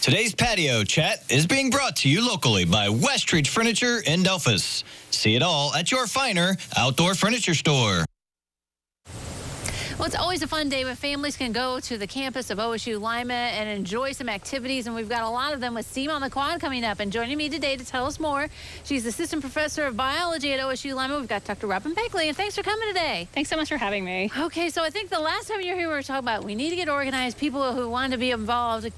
Today's patio chat is being brought to you locally by Westridge Furniture in Delphus. See it all at your finer outdoor furniture store. Well, it's always a fun day when families can go to the campus of OSU Lima and enjoy some activities, and we've got a lot of them with STEAM on the Quad coming up. And joining me today to tell us more, she's Assistant Professor of Biology at OSU Lima. We've got Dr. Bagley, and thanks for coming today. Thanks so much for having me. Okay, so I think the last time you were here, we were talking about we need to get organized, people who want to be involved,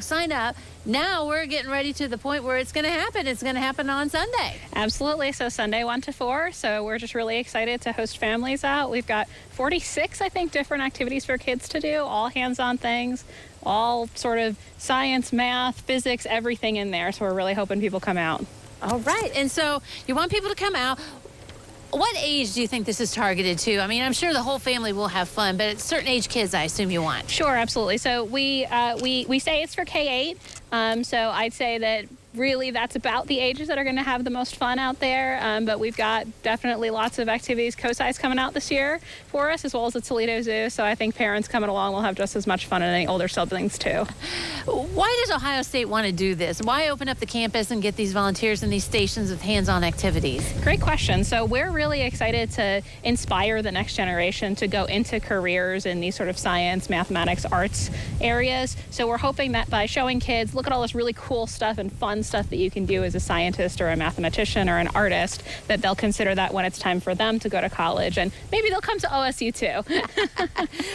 sign up. Now we're getting ready to the point where it's going to happen. It's going to happen on Sunday. Absolutely. So Sunday 1 to 4. So we're just really excited to host families out. We've got 46, I think, different activities for kids to do, all hands-on things, all sort of science, math, physics, everything in there. So we're really hoping people come out. All right. And so you want people to come out. What age do you think this is targeted to? I mean, I'm sure the whole family will have fun, but it's certain age kids I assume you want. Sure, absolutely. So we say it's for K-8. So I'd say that really that's about the ages that are going to have the most fun out there. But we've got definitely lots of activities. COSI's coming out this year for us, as well as the Toledo Zoo. So I think parents coming along will have just as much fun, and any older siblings too. Why does Ohio State want to do this? Why open up the campus and get these volunteers in these stations of hands-on activities? Great question. So we're really excited to inspire the next generation to go into careers in these sort of science, mathematics, arts areas. So we're hoping that by showing kids, look at all this really cool stuff and fun stuff that you can do as a scientist or a mathematician or an artist, that they'll consider that when it's time for them to go to college, and maybe they'll come to OSU too.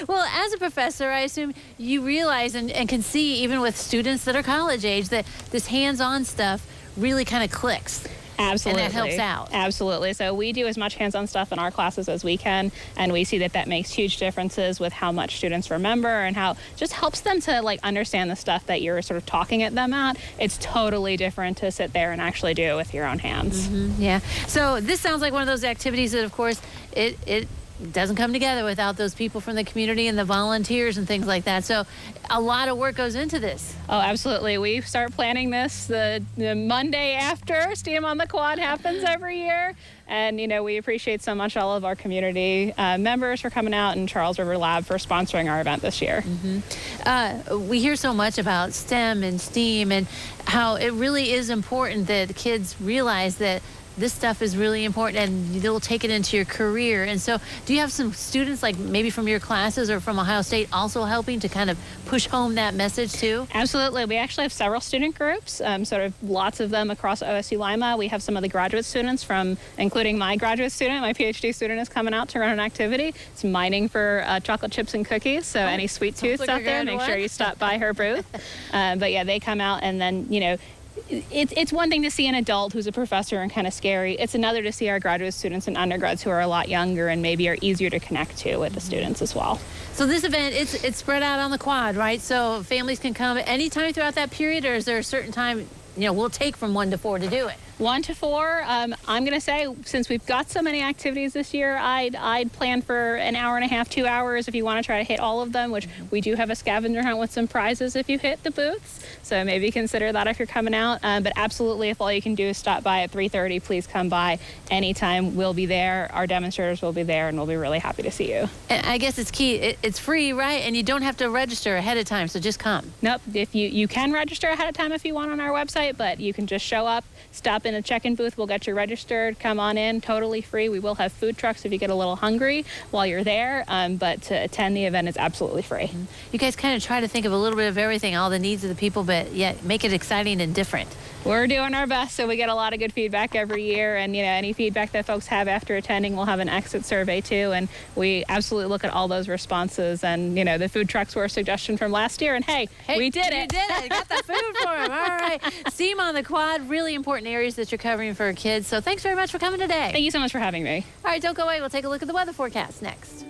Well, as a professor, I assume you realize and can see, even with students that are college age, that this hands-on stuff really kind of clicks. Absolutely. And that helps out. Absolutely. So we do as much hands-on stuff in our classes as we can, and we see that that makes huge differences with how much students remember and how just helps them to understand the stuff that you're sort of talking at them at. It's totally different to sit there and actually do it with your own hands. Mm-hmm. Yeah. So this sounds like one of those activities that, of course, it doesn't come together without those people from the community and the volunteers and things like that. So a lot of work goes into this. Oh, absolutely. We start planning this the Monday after STEAM on the Quad happens every year. And, we appreciate so much all of our community members for coming out, and Charles River Lab for sponsoring our event this year. Mm-hmm. We hear so much about STEM and STEAM and how it really is important that kids realize that this stuff is really important and they'll take it into your career. And so do you have some students, like maybe from your classes or from Ohio State, also helping to kind of push home that message too? Absolutely. We actually have several student groups, sort of lots of them across OSU Lima. We have some of the graduate students including my graduate student, my PhD student is coming out to run an activity. It's mining for chocolate chips and cookies. So any sweet tooths out there, make sure you stop by her booth. But yeah, they come out, and then, it's one thing to see an adult who's a professor and kind of scary. It's another to see our graduate students and undergrads who are a lot younger and maybe are easier to connect to with the students as well. So this event, it's spread out on the Quad, right? So families can come anytime throughout that period, or is there a certain time, we'll take from 1 to 4 to do it? 1 to 4. I'm going to say, since we've got so many activities this year, I'd plan for an hour and a half, 2 hours if you want to try to hit all of them, which we do have a scavenger hunt with some prizes if you hit the booths. So maybe consider that if you're coming out. But absolutely, if all you can do is stop by at 3:30, please come by anytime. We'll be there. Our demonstrators will be there, and we'll be really happy to see you. And I guess it's key. It's free, right? And you don't have to register ahead of time, so just come. Nope. If you can register ahead of time if you want on our website, but you can just show up, stop in a check-in booth. We'll get you registered. Come on in. Totally free. We will have food trucks if you get a little hungry while you're there. But to attend the event is absolutely free. Mm-hmm. You guys kind of try to think of a little bit of everything, all the needs of the people, but yet make it exciting and different. We're doing our best, so we get a lot of good feedback every year. And, any feedback that folks have after attending, we'll have an exit survey too. And we absolutely look at all those responses. And, the food trucks were a suggestion from last year. And hey, we did it. You did it. Got the food for them. All right. STEAM on the Quad, really important areas that you're covering for kids. So thanks very much for coming today. Thank you so much for having me. All right, don't go away. We'll take a look at the weather forecast next.